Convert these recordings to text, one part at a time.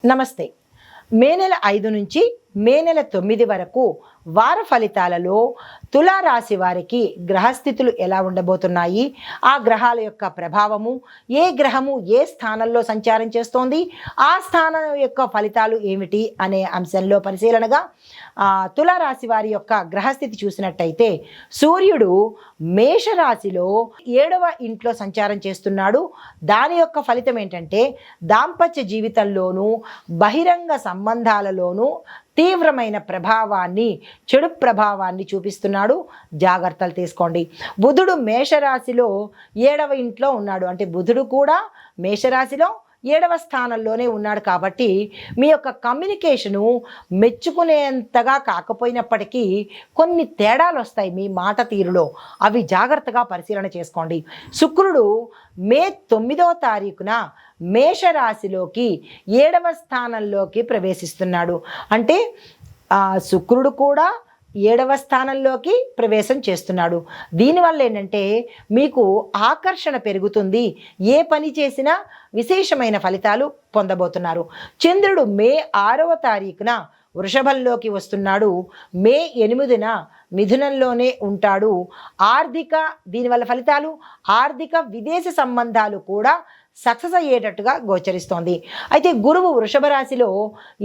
నమస్తే. మే నెల 5 నుంచి మే నెల 9 వరకు వార ఫలితాలలో తులారాశి వారికి గ్రహస్థితులు ఎలా ఉండబోతున్నాయి, ఆ గ్రహాల యొక్క ప్రభావము, ఏ గ్రహము ఏ స్థానంలో సంచారం చేస్తోంది, ఆ స్థానం యొక్క ఫలితాలు ఏమిటి అనే అంశంలో పరిశీలనగా తులారాశి వారి యొక్క గ్రహస్థితి చూసినట్టయితే సూర్యుడు మేషరాశిలో 7వ ఇంట్లో సంచారం చేస్తున్నాడు. దాని యొక్క ఫలితం ఏంటంటే దాంపత్య జీవితంలోనూ బహిరంగ సంబంధాలలోనూ తీవ్రమైన ప్రభావాన్ని, చెడు ప్రభావాన్ని చూపిస్తున్నాడు. జాగ్రత్తలు తీసుకోండి. బుధుడు మేషరాశిలో 7వ ఇంట్లో ఉన్నాడు. అంటే బుధుడు కూడా మేషరాశిలో 7వ స్థానంలోనే ఉన్నాడు. కాబట్టి మీ యొక్క కమ్యూనికేషను మెచ్చుకునేంతగా కాకపోయినప్పటికీ కొన్ని తేడాలు వస్తాయి మీ మాట తీరులో. అవి జాగ్రత్తగా పరిశీలన చేసుకోండి. శుక్రుడు మే 9వ తారీఖున మేషరాశిలోకి 7వ స్థానంలోకి ప్రవేశిస్తున్నాడు. అంటే శుక్రుడు కూడా 7వ స్థానంలోకి ప్రవేశం చేస్తున్నాడు. దీనివల్ల ఏంటంటే మీకు ఆకర్షణ పెరుగుతుంది. ఏ పని చేసినా విశేషమైన ఫలితాలు పొందబోతున్నారు. చంద్రుడు మే 6వ తారీఖున వృషభంలోకి వస్తున్నాడు. మే 8న మిథునంలోనే ఉంటాడు. దీనివల్ల ఫలితాలు ఆర్థిక విదేశ సంబంధాలు కూడా సక్సెస్ అయ్యేటట్టుగా గోచరిస్తోంది. అయితే గురువు వృషభ రాశిలో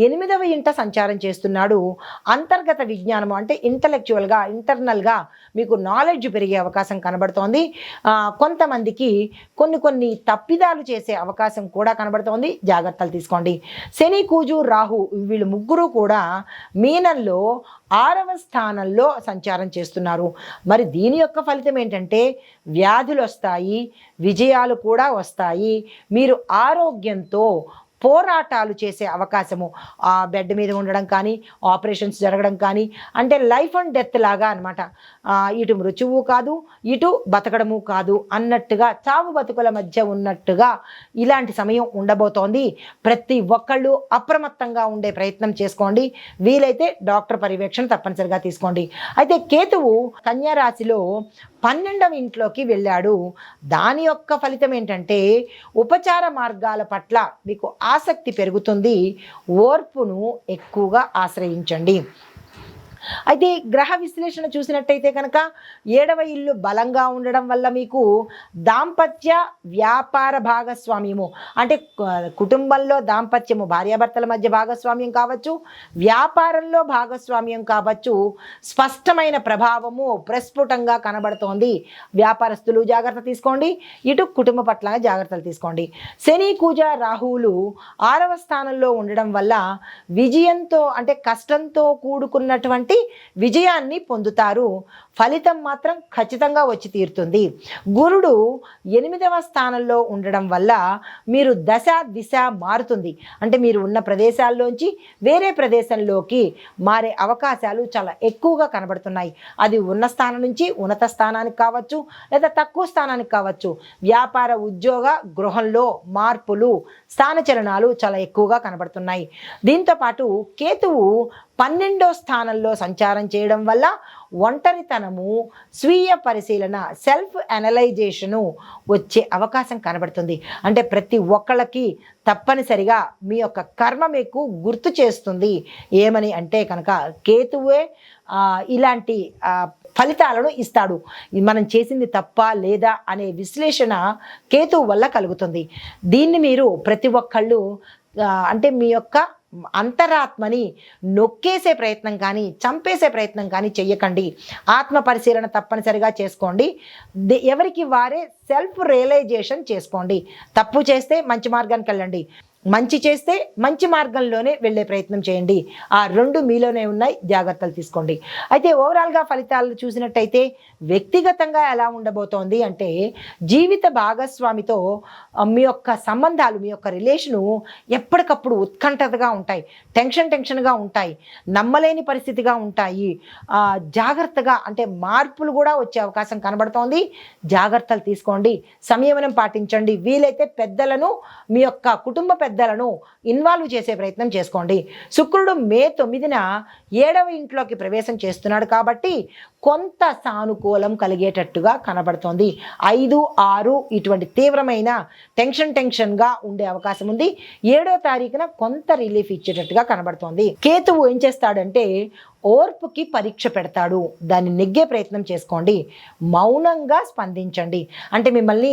8వ ఇంట సంచారం చేస్తున్నాడు. అంతర్గత విజ్ఞానము అంటే ఇంటలెక్చువల్గా, ఇంటర్నల్గా మీకు నాలెడ్జ్ పెరిగే అవకాశం కనబడుతోంది. కొంతమందికి కొన్ని తప్పిదాలు చేసే అవకాశం కూడా కనబడుతోంది. జాగ్రత్తలు తీసుకోండి. శని, కుజు, రాహు వీళ్ళు ముగ్గురు కూడా మీనంలో 6వ స్థానంలో సంచారం చేస్తున్నారు. మరి దీని యొక్క ఫలితం ఏంటంటే వ్యాధులు వస్తాయి, విజయాలు కూడా వస్తాయి. మీరు ఆరోగ్యంతో పోరాటాలు చేసే అవకాశము, ఆ బెడ్ మీద ఉండడం కానీ, ఆపరేషన్స్ జరగడం కానీ, అంటే లైఫ్ అండ్ డెత్ లాగా అనమాట. ఇటు మృత్యువు కాదు, ఇటు బతకడము కాదు అన్నట్టుగా, చావు బతుకుల మధ్య ఉన్నట్టుగా ఇలాంటి సమయం ఉండబోతోంది. ప్రతి ఒక్కళ్ళు అప్రమత్తంగా ఉండే ప్రయత్నం చేసుకోండి. వీలైతే డాక్టర్ పర్యవేక్షణ తప్పనిసరిగా తీసుకోండి. అయితే కేతువు కన్యా రాశిలో 12వ ఇంట్లోకి వెళ్ళాడు. దాని యొక్క ఫలితం ఏంటంటే ఉపచార మార్గాల పట్ల మీకు ఆసక్తి పెరుగుతుంది. ఓర్పును ఎక్కువగా ఆశ్రయించండి. అయితే గ్రహ విశ్లేషణ చూసినట్టయితే కనుక 7వ ఇల్లు బలంగా ఉండడం వల్ల మీకు దాంపత్య వ్యాపార భాగస్వామ్యము, అంటే కుటుంబంలో దాంపత్యము, భార్యాభర్తల మధ్య భాగస్వామ్యం కావచ్చు, వ్యాపారంలో భాగస్వామ్యం కావచ్చు, స్పష్టమైన ప్రభావము ప్రస్ఫుటంగా కనబడుతోంది. వ్యాపారస్తులు జాగ్రత్త తీసుకోండి. ఇటు కుటుంబ పట్ల జాగ్రత్తలు తీసుకోండి. శని, కుజ, రాహువులు 6వ స్థానంలో ఉండడం వల్ల విజయంతో, అంటే కష్టంతో కూడుకున్నటువంటి విజయాన్ని పొందుతారు. ఫలితం మాత్రం ఖచ్చితంగా వచ్చి తీరుతుంది. గురుడు 8వ స్థానంలో ఉండడం వల్ల మీరు దశ దిశ మారుతుంది. అంటే మీరు ఉన్న ప్రదేశాల్లోంచి వేరే ప్రదేశంలోకి మారే అవకాశాలు చాలా ఎక్కువగా కనబడుతున్నాయి. అది ఉన్న స్థానం నుంచి ఉన్నత స్థానానికి కావచ్చు, లేదా తక్కువ స్థానానికి కావచ్చు. వ్యాపార, ఉద్యోగ, గృహంలో మార్పులు, స్థానచలనాలు చాలా ఎక్కువగా కనబడుతున్నాయి. దీంతోపాటు కేతువు 12వ స్థానంలో సంచారం చేయడం వల్ల ఒంటరితనము, స్వీయ పరిశీలన, సెల్ఫ్ అనలైజేషను వచ్చే అవకాశం కనబడుతుంది. అంటే ప్రతి ఒక్కళ్ళకి తప్పనిసరిగా మీ యొక్క కర్మ మీకు గుర్తు చేస్తుంది. ఏమని అంటే కనుక కేతువే ఇలాంటి ఫలితాలను ఇస్తాడు. మనం చేసింది తప్ప లేదా అనే విశ్లేషణ కేతువు వల్ల కలుగుతుంది. దీన్ని మీరు ప్రతి ఒక్కళ్ళు అంటే మీ యొక్క అంతరాత్మని నొక్కేసే ప్రయత్నం కానీ, చంపేసే ప్రయత్నం కానీ చెయ్యకండి. ఆత్మ పరిశీలన తప్పనిసరిగా చేసుకోండి. ఎవరికి వారే సెల్ఫ్ రియలైజేషన్ చేసుకోండి. తప్పు చేస్తే మంచి మార్గానికి వెళ్ళండి, మంచి చేస్తే మంచి మార్గంలోనే వెళ్ళే ప్రయత్నం చేయండి. ఆ రెండు మీలోనే ఉన్నాయి. జాగ్రత్తలు తీసుకోండి. అయితే ఓవరాల్గా ఫలితాలు చూసినట్టయితే వ్యక్తిగతంగా ఎలా ఉండబోతోంది అంటే జీవిత భాగస్వామితో మీ యొక్క సంబంధాలు, మీ యొక్క రిలేషను ఎప్పటికప్పుడు ఉత్కంఠతగా ఉంటాయి, టెన్షన్గా ఉంటాయి, నమ్మలేని పరిస్థితిగా ఉంటాయి. జాగ్రత్తగా అంటే మార్పులు కూడా వచ్చే అవకాశం కనబడుతోంది. జాగ్రత్తలు తీసుకోండి, సంయమనం పాటించండి. వీలైతే పెద్దలను, మీ యొక్క కుటుంబ పెద్దలను ఇన్వాల్వ్ చేసే ప్రయత్నం చేసుకోండి. శుక్రుడు మే 9న 7వ ఇంట్లోకి ప్రవేశం చేస్తున్నాడు కాబట్టి కొంత సానుకూలం కలిగేటట్టుగా కనబడుతోంది. 5, 6 ఇటువంటి తీవ్రమైన టెన్షన్గా ఉండే అవకాశం ఉంది. 7వ తారీఖున కొంత రిలీఫ్ ఇచ్చేటట్టుగా కనబడుతోంది. కేతువు ఏం చేస్తాడంటే ఓర్పుకి పరీక్ష పెడతాడు. దాన్ని నెగ్గే ప్రయత్నం చేసుకోండి. మౌనంగా స్పందించండి. అంటే మిమ్మల్ని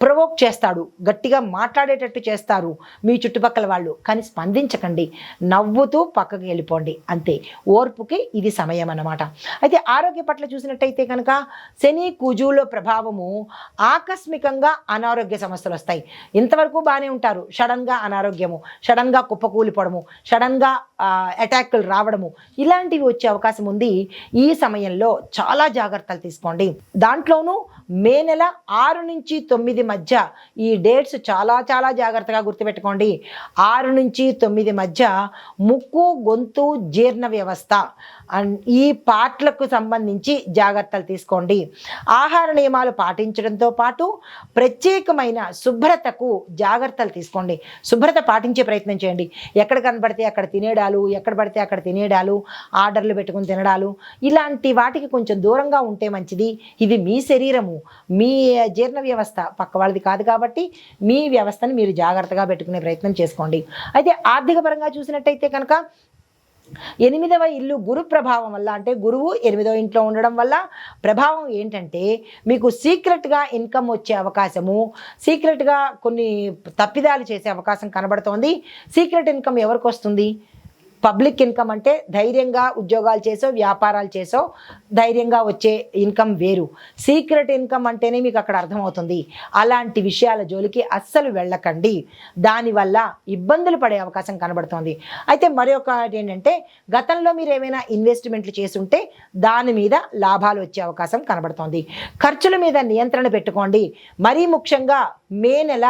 ప్రొవోక్ చేస్తాడు, గట్టిగా మాట్లాడేటట్టు చేస్తారు మీ చుట్టుపక్కల వాళ్ళు, కానీ స్పందించకండి. నవ్వుతూ పక్కకి వెళ్ళిపోండి, అంతే. ఓర్పుకి ఇది సమయం అన్నమాట. అయితే ఆరోగ్య పట్ల చూసినట్టయితే కనుక శని కుజువుల ప్రభావము ఆకస్మికంగా అనారోగ్య సమస్యలు వస్తాయి. ఇంతవరకు బాగానే ఉంటారు, సడన్గా అనారోగ్యము, సడన్గా కుప్పకూలిపోవడము, సడన్గా అటాక్లు రావడము, ఇలాంటివి వచ్చే అవకాశం ఉంది. ఈ సమయంలో చాలా జాగ్రత్తలు తీసుకోండి. దాంట్లోనూ మే నెల 6 నుంచి 9 మధ్య ఈ డేట్స్ చాలా జాగ్రత్తగా గుర్తుపెట్టుకోండి. 6 నుంచి 9 మధ్య ముక్కు, గొంతు, జీర్ణ వ్యవస్థ ఈ పార్ట్లకు సంబంధించి జాగ్రత్తలు తీసుకోండి. ఆహార నియమాలు పాటించడంతో పాటు ప్రత్యేకమైన శుభ్రతకు జాగ్రత్తలు తీసుకోండి. శుభ్రత పాటించే ప్రయత్నం చేయండి. ఎక్కడ కనబడితే అక్కడ తినేడాలు, ఎక్కడ పడితే అక్కడ తినేడాలు, ఆర్డర్లు పెట్టుకుని తినడాలు, ఇలాంటి వాటికి కొంచెం దూరంగా ఉంటే మంచిది. ఇది మీ శరీరము, మీ జీర్ణ వ్యవస్థ, పక్క వాళ్ళది కాదు కాబట్టి మీ వ్యవస్థను మీరు జాగ్రత్తగా పెట్టుకునే ప్రయత్నం చేసుకోండి. అయితే ఆర్థిక పరంగా చూసినట్టయితే కనుక 8వ ఇల్లు గురు ప్రభావం వల్ల, అంటే గురువు 8వ ఇంట్లో ఉండడం వల్ల ప్రభావం ఏంటంటే మీకు సీక్రెట్గా ఇన్కమ్ వచ్చే అవకాశము, సీక్రెట్గా కొన్ని తప్పిదాలు చేసే అవకాశం కనబడుతోంది. సీక్రెట్ ఇన్కమ్ ఎవరికి వస్తుంది? పబ్లిక్ ఇన్కమ్ అంటే ధైర్యంగా ఉద్యోగాలు చేసో, వ్యాపారాలు చేసో ధైర్యంగా వచ్చే ఇన్కమ్ వేరు. సీక్రెట్ ఇన్కమ్ అంటేనే మీకు అక్కడ అర్థమవుతుంది. అలాంటి విషయాల జోలికి అస్సలు వెళ్ళకండి, దానివల్ల ఇబ్బందులు పడే అవకాశం కనబడుతోంది. అయితే మరొకటి ఏంటంటే గతంలో మీరు ఏమైనా ఇన్వెస్ట్మెంట్లు చేసుంటే దాని మీద లాభాలు వచ్చే అవకాశం కనబడుతోంది. ఖర్చుల మీద నియంత్రణ పెట్టుకోండి. మరీ ముఖ్యంగా మే నెల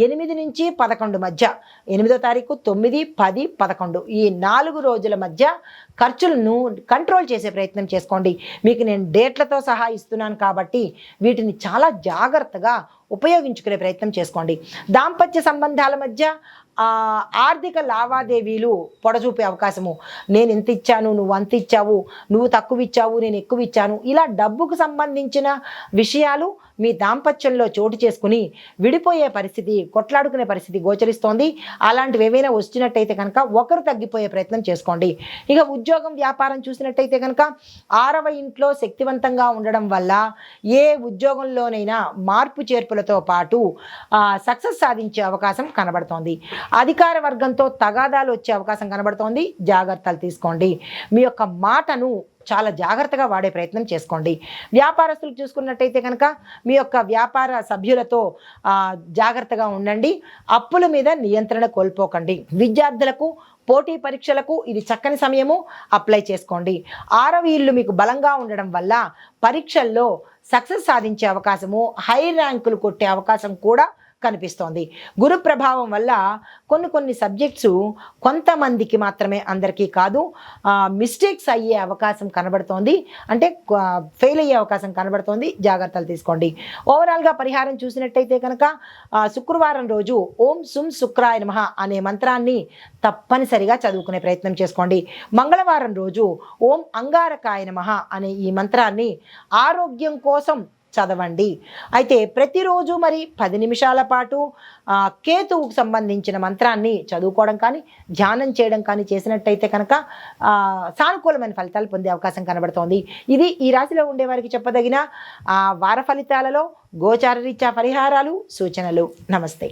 8 నుంచి 11 మధ్య, 8వ తారీఖు, 9, 10, 11 ఈ 4 రోజుల మధ్య ఖర్చులను కంట్రోల్ చేసే ప్రయత్నం చేసుకోండి. మీకు నేను డేట్లతో సహా ఇస్తున్నాను కాబట్టి వీటిని చాలా జాగ్రత్తగా ఉపయోగించుకునే ప్రయత్నం చేసుకోండి. దాంపత్య సంబంధాల మధ్య ఆర్థిక లావాదేవీలు పొడచూపే అవకాశము, నేను ఎంత ఇచ్చాను, నువ్వు అంత ఇచ్చావు, నువ్వు తక్కువ ఇచ్చావు, నేను ఎక్కువ ఇచ్చాను, ఇలా డబ్బుకు సంబంధించిన విషయాలు మీ దాంపత్యంలో చోటు చేసుకుని విడిపోయే పరిస్థితి, కొట్లాడుకునే పరిస్థితి గోచరిస్తోంది. అలాంటివి ఏవైనా వచ్చినట్టయితే కనుక ఒకరు తగ్గిపోయే ప్రయత్నం చేసుకోండి. ఇక ఉద్యోగం, వ్యాపారం చూసినట్టయితే కనుక 6వ ఇంట్లో శక్తివంతంగా ఉండడం వల్ల ఏ ఉద్యోగంలోనైనా మార్పు చేర్పులతో పాటు సక్సెస్ సాధించే అవకాశం కనబడుతోంది. అధికార వర్గంతో తగాదాలు వచ్చే అవకాశం కనబడుతోంది. జాగ్రత్తలు తీసుకోండి. మీ యొక్క మాటను చాలా జాగ్రత్తగా వాడే ప్రయత్నం చేసుకోండి. వ్యాపారస్తులు చూసుకున్నట్టయితే కనుక మీ యొక్క వ్యాపార సభ్యులతో జాగ్రత్తగా ఉండండి. అప్పుల మీద నియంత్రణ కోల్పోకండి. విద్యార్థులకు పోటీ పరీక్షలకు ఇది చక్కని సమయము, అప్లై చేసుకోండి. 6వ ఇల్లు మీకు బలంగా ఉండడం వల్ల పరీక్షల్లో సక్సెస్ సాధించే అవకాశము, హై ర్యాంకులు కొట్టే అవకాశం కూడా కనిపిస్తోంది. గురు ప్రభావం వల్ల కొన్ని సబ్జెక్ట్స్ కొంతమందికి మాత్రమే, అందరికీ కాదు, మిస్టేక్స్ అయ్యే అవకాశం కనబడుతోంది. అంటే ఫెయిల్ అయ్యే అవకాశం కనబడుతోంది. జాగ్రత్తలు తీసుకోండి. ఓవరాల్గా పరిహారం చూసినట్టయితే కనుక శుక్రవారం రోజు ఓం సుం శుక్రాయ నమః అనే మంత్రాన్ని తప్పనిసరిగా చదువుకునే ప్రయత్నం చేసుకోండి. మంగళవారం రోజు ఓం అంగారకాయ నమః అనే ఈ మంత్రాన్ని ఆరోగ్యం కోసం చదవండి. అయితే ప్రతిరోజు మరి 10 నిమిషాల పాటు కేతువుకు సంబంధించిన మంత్రాన్ని చదువుకోవడం కానీ, ధ్యానం చేయడం కానీ చేసినట్టయితే కనుక సానుకూలమైన ఫలితాలు పొందే అవకాశం కనబడుతోంది. ఇది ఈ రాశిలో ఉండే వారికి చెప్పదగిన వార ఫలితాలలో గోచార రీత్యా పరిహారాలు, సూచనలు. నమస్తే.